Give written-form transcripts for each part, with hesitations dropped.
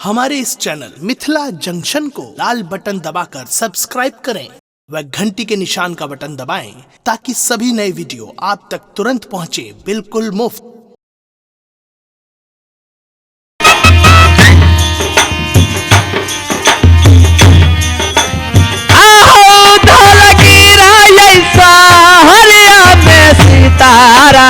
हमारे इस channel Mithila junction को लाल button दबाकर सब्सक्राइब करें व घंटी के निशान का बटन दबाएं ताकि सभी नए वीडियो आप तक तुरंत पहुंचे बिल्कुल मुफ्त। तारा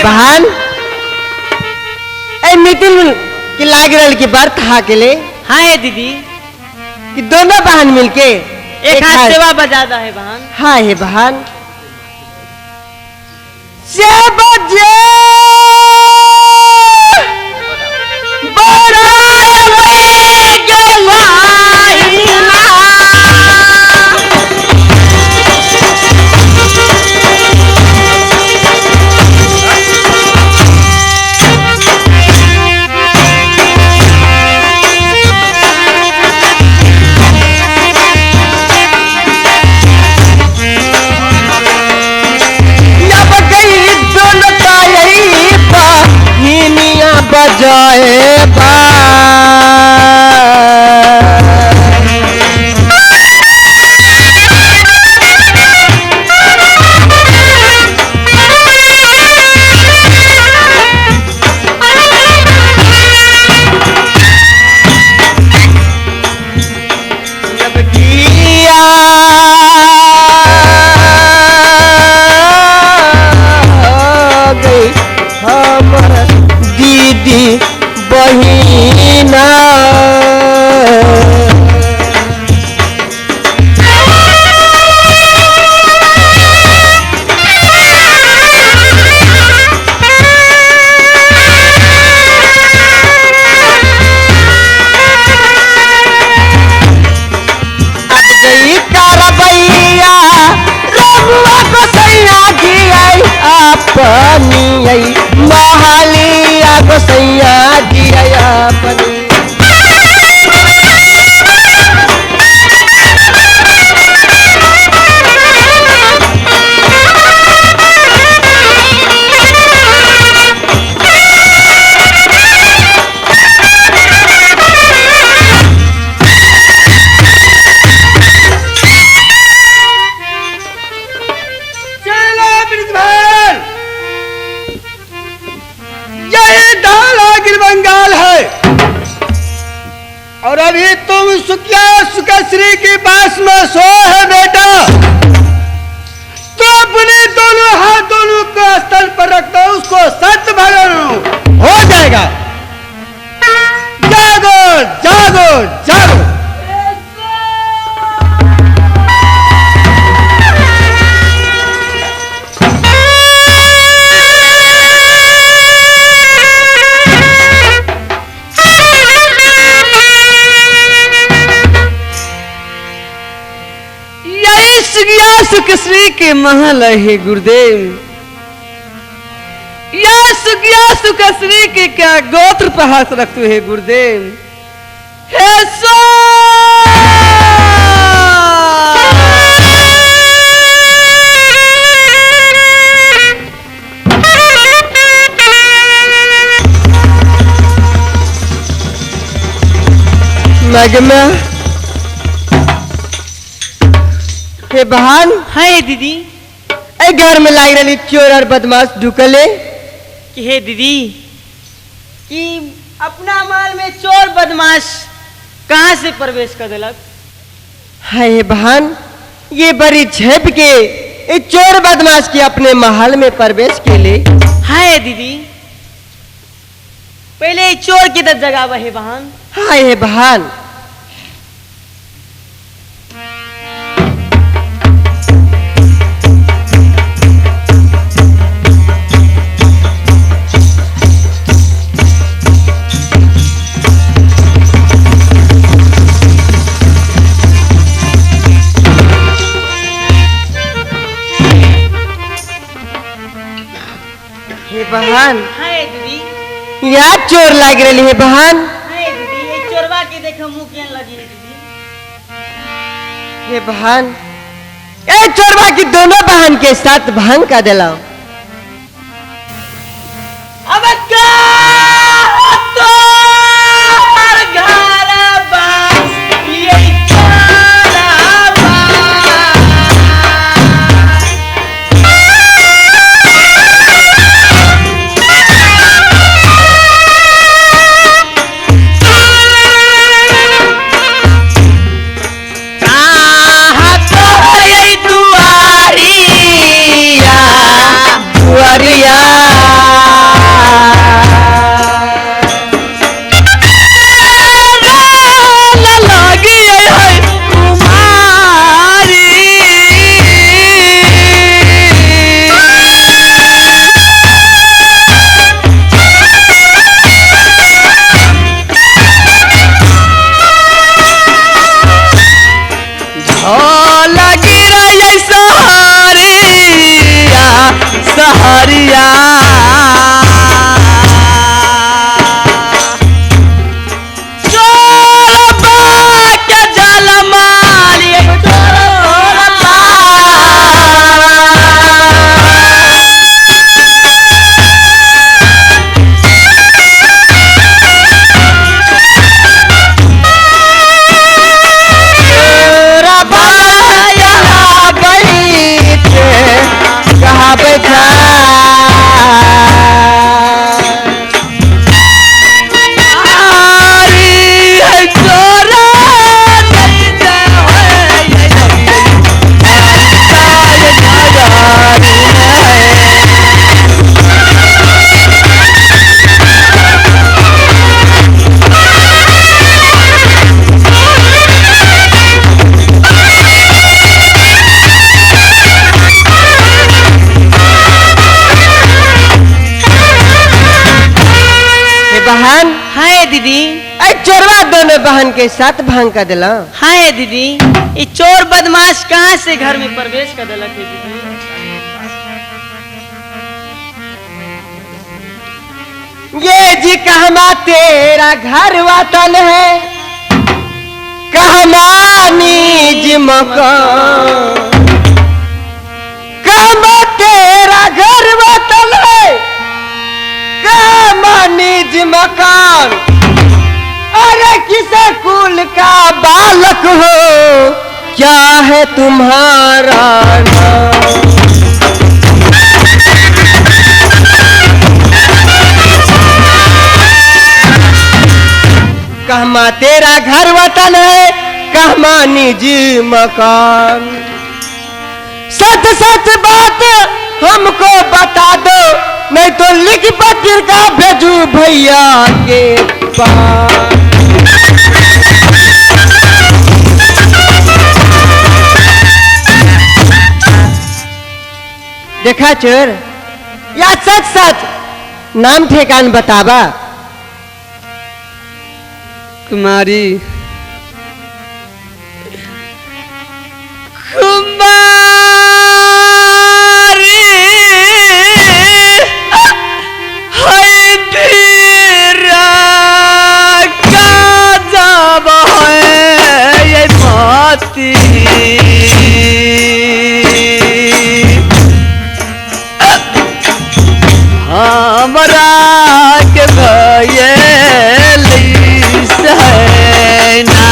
बहन ए मितिल की लाग रहा की बर्थ हाकेले। हाँ है दीदी कि दोनों बहन मिलके एक हाथ सेवा बजाता है बहन। हाँ है बहन से बजे बड़ा बजाए बा बहिना अब गई कारबैया रघुआ को सैया जी आई अपनी महालिया को सैया जी आई अपनी सुखश्री के पास में सो है बेटा, तो अपने दोनों हाथ दोनों को स्थल पर रखता हूं, उसको सत्य भगवान हो जाएगा। जागो जागो जागो। सुखश्री के महल है गुरुदेव, या सुखश्री के क्या गोत्र पर हाथ रखते है गुरुदेव। हे सो नगमा हे बहन है दीदी, ए घर में लाग रही चोर और बदमाश ढुकले कि हे दीदी कि अपना माल में चोर बदमाश कहां से प्रवेश कर दिलक। है बहन, ये बड़ी झेप के ये चोर बदमाश के अपने महल में प्रवेश के लिए। है दीदी, पहले चोर की दस जगह है बहन। हाँ ये बहन, बहन है दीदी, यार चोर लाग रही है बहन। है दीदी, ये चोरवा के देखो मुंह केन लगी है दीदी। ये बहन, ए चोरवा की दोनों बहन के साथ भांग का दिलाओ। अब का तो घर बास ये दीदी, चोरवा दोनों बहन के साथ भांग का दिला। हाँ दीदी, ये चोर बदमाश कहाँ से घर में प्रवेश कर दिलक है दीदी। ये जी कहमा तेरा घर वतन है, कहमा निज मकान, कहमा तेरा घर वतन है, कहमा निज मकान। अरे किसे कुल का बालक हो, क्या है तुम्हारा नाम? कहमा तेरा घर वतन है, कहमा निजी मकान। सच सच बात हमको बता दो, नहीं तो लिख पत्रिका भेजू भैया के पास। देखा चोर, या सच सच नाम ठेकान बतावा। कुमारी कुमारी है तेरा का जब है ये बाती हमरा के भयली है ना।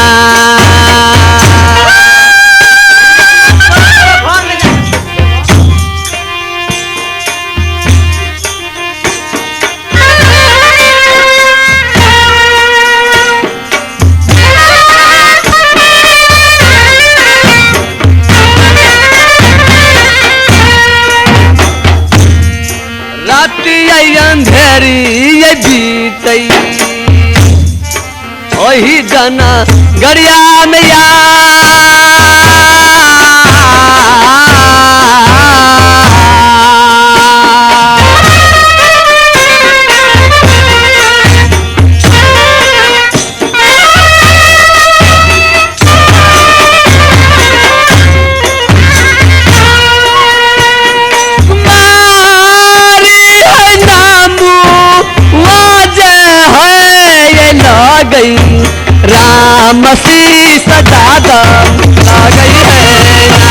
राती अंधेरी ये बीतई वही जाना गरिया में गई राम सी सजा दम आ गई है ना।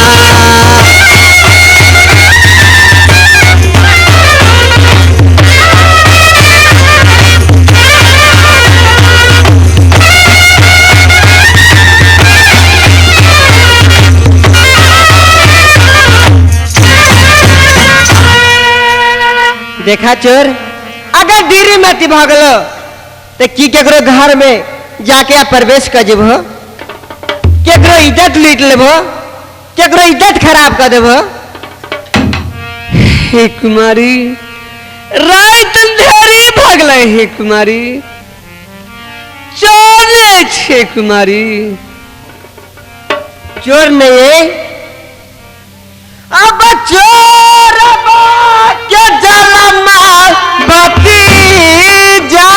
देखा चोर, अगर डीरी में भागलो तो की केकरो घर में जाके आप प्रवेश कर जेब, केकरो इज्जत लूट लेब, केकरो इज्जत खराब कर देब। हे कुमारी रात अंधेरी भागले हे कुमारी, चोर छे कुमारी। चोर नहीं, अब चोर के जलमा बती जा।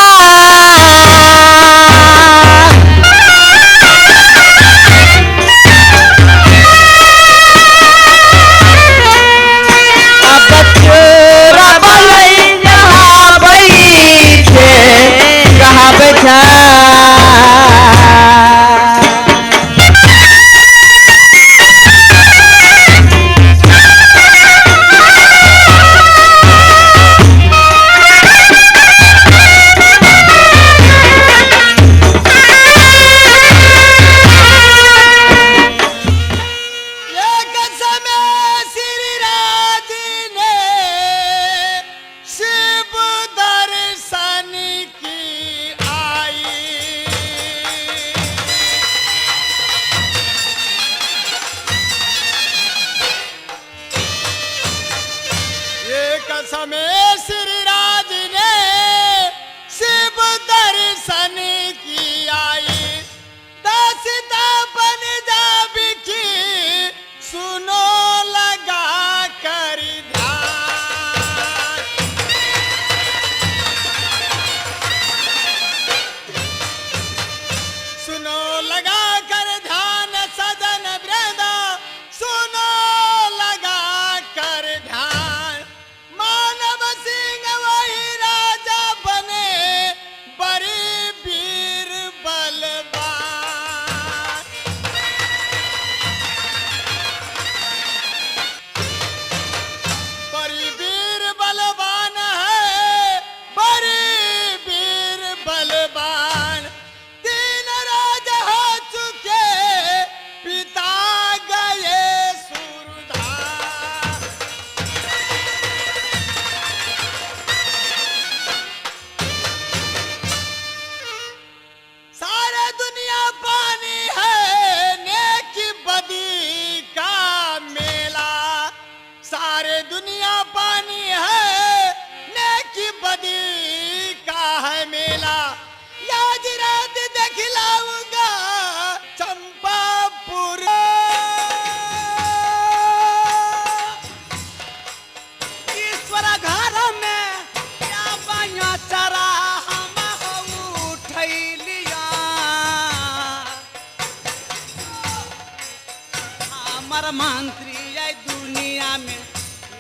हमारा मंत्री ये दुनिया में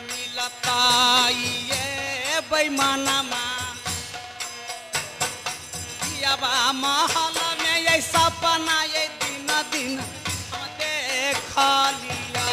मिलता ये बेईमाना बा महल में ये सपना ये दिन दिन हम देख लिया।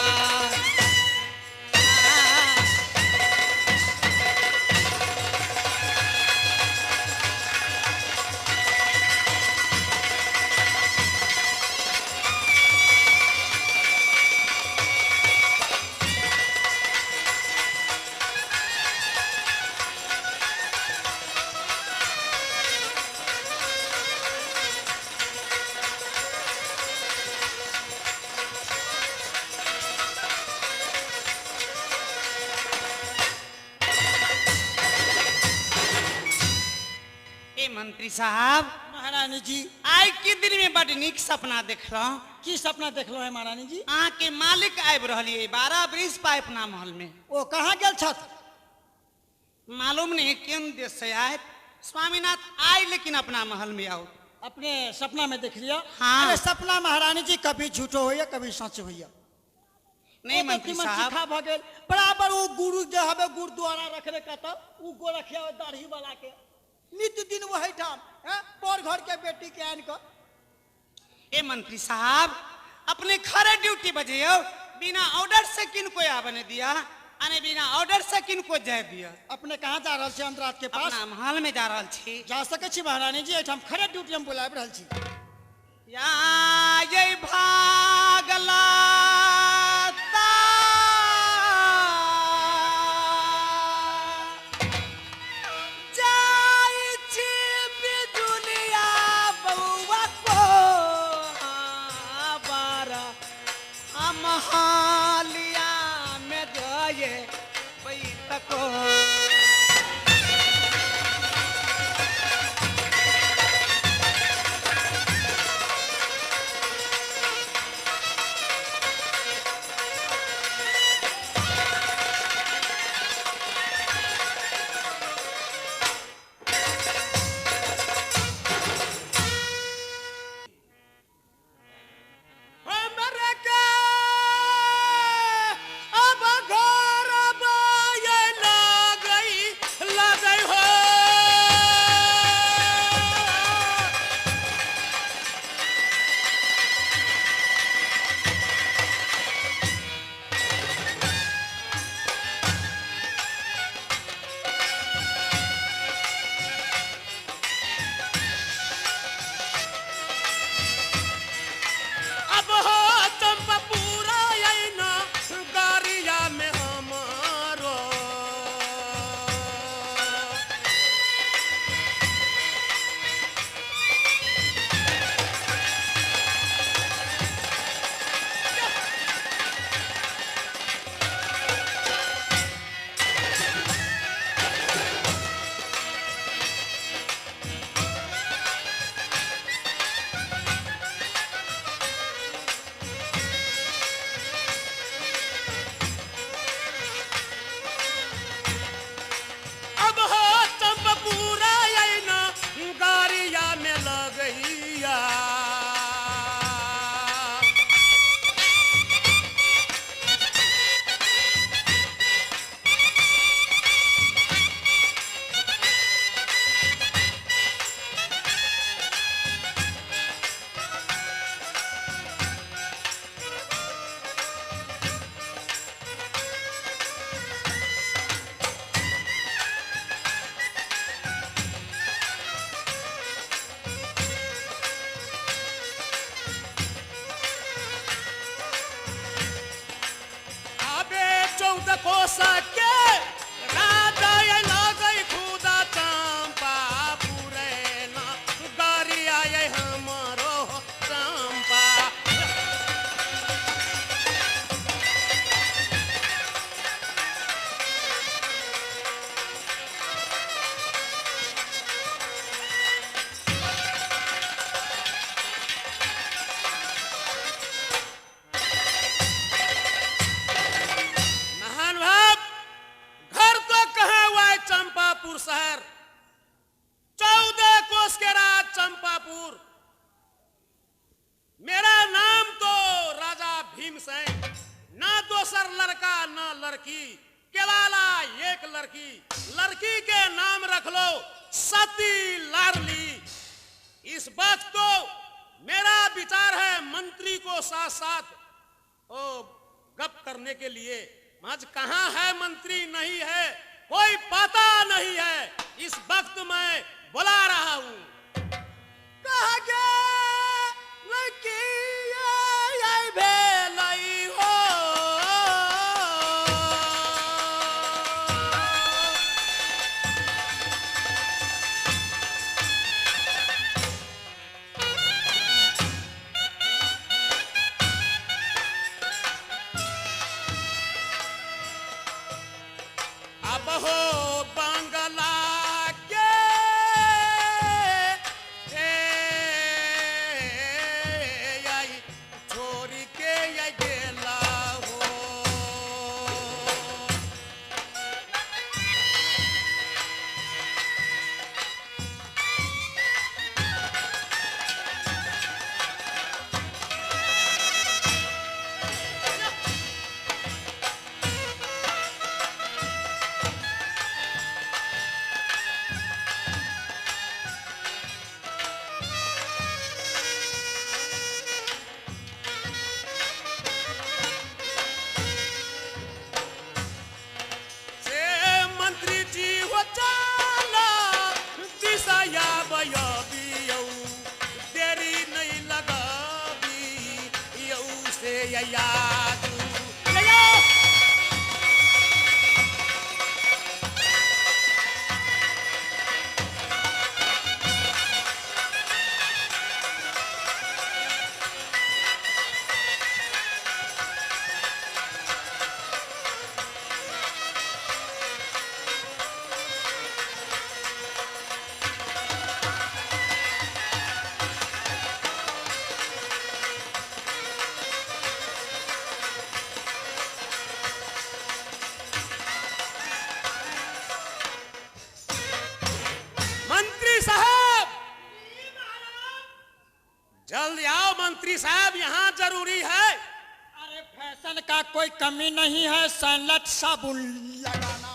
मंत्री साहब महारानी जी आज के दिन में बड़ निक सपना देखलो। की सपना देखलो है महारानी जी? अहाँ के मालिक आबि रहलिए 12 बरिस पा अपना महल में। ओ कहाँ गेल छथ? मालूम नहीं केन देश से आए। स्वामीनाथ आए लेकिन अपना महल में आओ। अपने सपना में देख लिया? हाँ। अरे सपना महारानी जी कभी झूठो होइए कभी सच होइए। नहीं मंत्री साहब भगेल बराबर वो गुरु जो हमें गुरुद्वारा रखने का था वो गो रखे दाढ़ी वाला के नित्य दिन वही ठाम पर घर के बेटी के आन को। ए मंत्री साहब अपने खरे ड्यूटी बजे हो बिना ऑर्डर से किन को आबने दिया अने बिना ऑर्डर से किन को जाय दिया। अपने कहाँ जा रहा छे? अंतरात के पास अपना महल में जा रहा छी। जा सके छी महारानी जी एठाम खरे ड्यूटी हम बुलाब रहल छी। या ये भागला हालिया में गए बैठको। दोसर लड़का न लड़की, केवाला एक लड़की। लड़की के नाम रख लो सती लाडली। इस बात को मेरा विचार है मंत्री को साथ साथ गप करने के लिए। आज कहां है मंत्री, नहीं है, कोई पता नहीं है। इस वक्त मैं बुला रहा हूं। कहा गे लड़की आई भेलई हो। अब हो बंगला के आई छोरी के ये गेला हो। मंत्री जी हो चाला दिशाया बयबियौ, देरी नहीं लगाबी यौ से याद। मंत्री साहब जल्दी आओ। मंत्री साहब यहाँ जरूरी है। अरे फैशन का कोई कमी नहीं है। सनलाइट साबुन लगाना,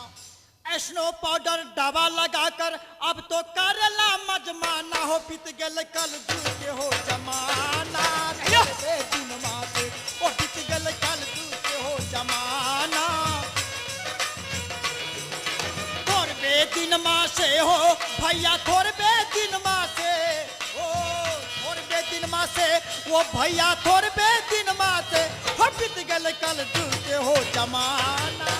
स्नो पाउडर दवा लगाकर अब तो करला मजमाना हो। बीत गल कल दूर के हो जमाना, थोड़े दिन मासे ओ बीत गल कल दूर के हो जमाना। थोड़े दिन मासे हो भैया, थोड़े दिन मासे ओ थोड़े दिन मासे वो भैया, थोड़े दिन मासे हो बीत गल कल दूर के हो जमाना।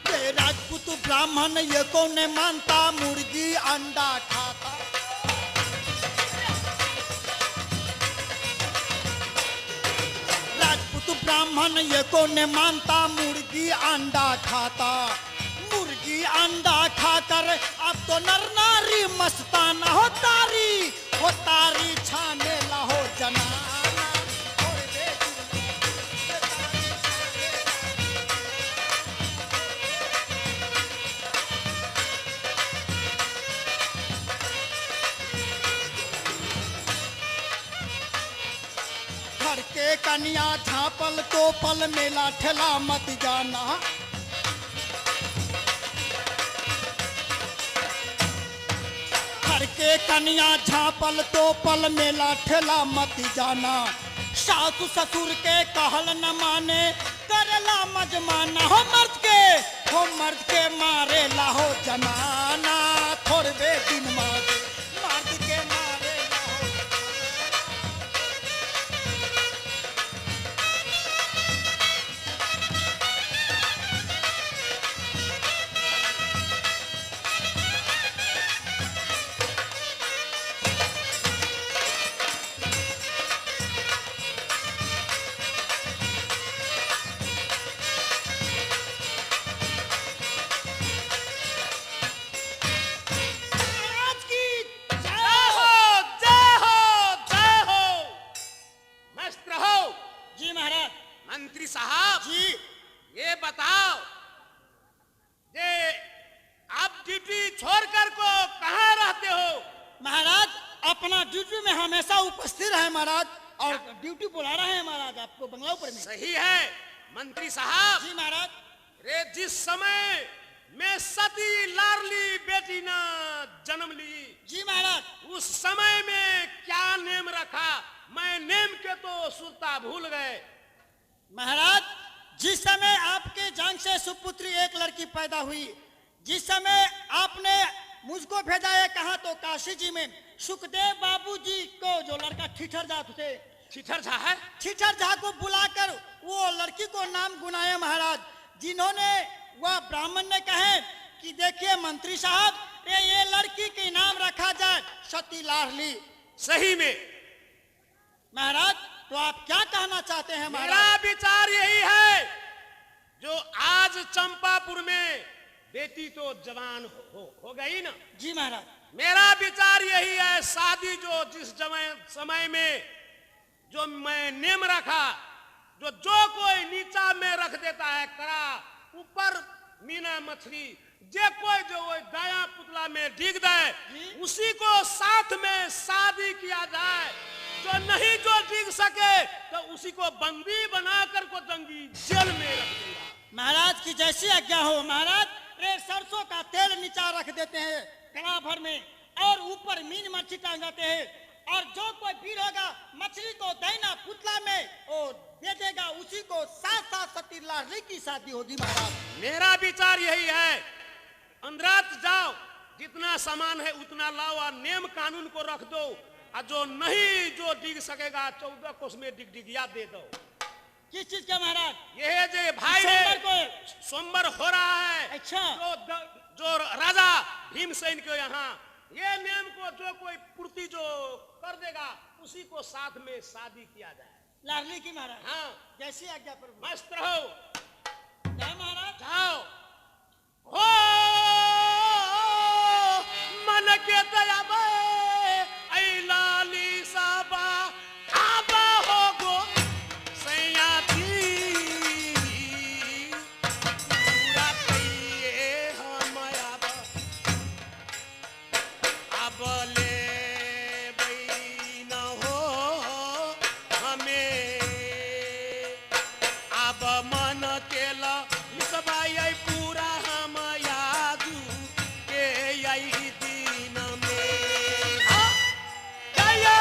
ये राजपूत ब्राह्मण ये कौन मानता, मुर्गी अंडा खाता। राजपूत ब्राह्मण ये कौन मानता, मुर्गी अंडा खाता। मुर्गी अंडा खाकर अब तो नर नारी मस्ताना हो। तारी छाने ला हो जनाना। घर के कन्या झापल तो पल मेला ठेला मत जाना। घर के कन्या झापल तो पल मेला ठेला मत जाना। सासु ससुर के कहल न माने, करेला मजमाना हो। मर्द के मारे ला हो जनाना। थोड़े दिन मर्द के मारे ला हो। उपस्थित है महाराज और ड्यूटी बुला रहे हैं महाराज आपको बंगला ऊपर में। सही है मंत्री साहब। जी महाराज। रे जिस समय में सती लाडली बेटी ने जन्म ली, जी महाराज, उस समय में क्या नेम रखा? मैं नेम के तो सुरता भूल गए। महाराज जिस समय आपके जांग से सुपुत्री एक लड़की पैदा हुई, जिस समय आपने मुझको भेजा है कहा तो काशी जी में सुखदेव बाबू जी को जो लड़का ठिठर झा थे, ठिठर झा है, ठिठर झा को बुलाकर वो लड़की को नाम गुनाया महाराज, जिन्होंने वह ब्राह्मण ने कहे कि देखिए मंत्री साहब ये लड़की के नाम रखा जाए सती लाडली। सही में महाराज तो आप क्या कहना चाहते हैं मेरा महाराज? विचार यही है, जो आज चंपापुर में बेटी तो जवान हो गई ना। जी महाराज। मेरा विचार यही है, शादी जो जिस समय में जो मैं नेम रखा, जो कोई नीचा में रख देता है करा, ऊपर मीना मछली, जे कोई जो वो दाया पुतला में डिग दे उसी को साथ में शादी किया जाए। जो नहीं जो डिग सके तो उसी को बंदी बनाकर को दंगी जेल में रख देगा। महाराज की जैसी आज्ञा हो महाराज। रे सरसों का तेल नीचा रख देते हैं कड़ा भर में और ऊपर मीन मच्छी टांगाते हैं, और जो कोई वीर होगा मछली को दैना पुतला में वो दे देगा, उसी को साथ साथ सती लाडली की शादी होगी महाराज। मेरा विचार यही है, अंदरात जाओ, जितना सामान है उतना लाओ और नियम कानून को रख दो, और जो नहीं जो डिग सकेगा 14 कोस में डिगडिगिया दे दो। किस चीज का महाराज? ये जो भाई सोमवार हो रहा है, अच्छा, जो राजा भीमसेन के यहाँ ये नियम को जो कोई पूर्ति जो कर देगा उसी को साथ में शादी किया जाए लाडली की महाराज। हाँ जैसी आज्ञा प्रभु। मस्त रहो। जय महाराज। जाओ। हो मन के दया ऐ लाली साबा आबा हो गो सैया जी पूरा कहिए हम अब ले बई न हो हमें अब मन केला इसबाई पूरा हम यादू के यही दिन में हाँ? जयो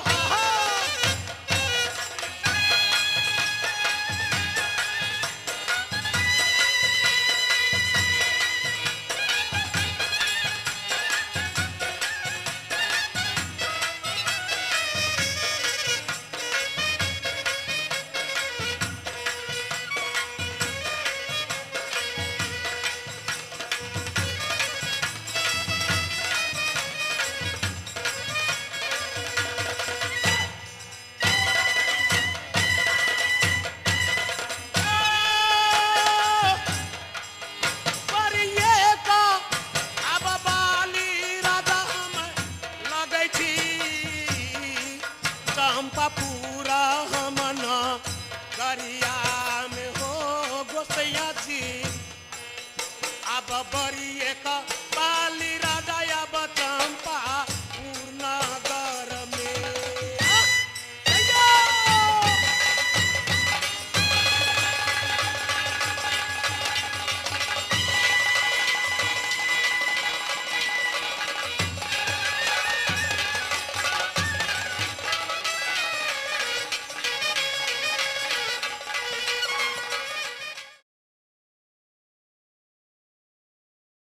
हाँ। पूरा हमन करिया में हो गोसैया जी अब बड़ी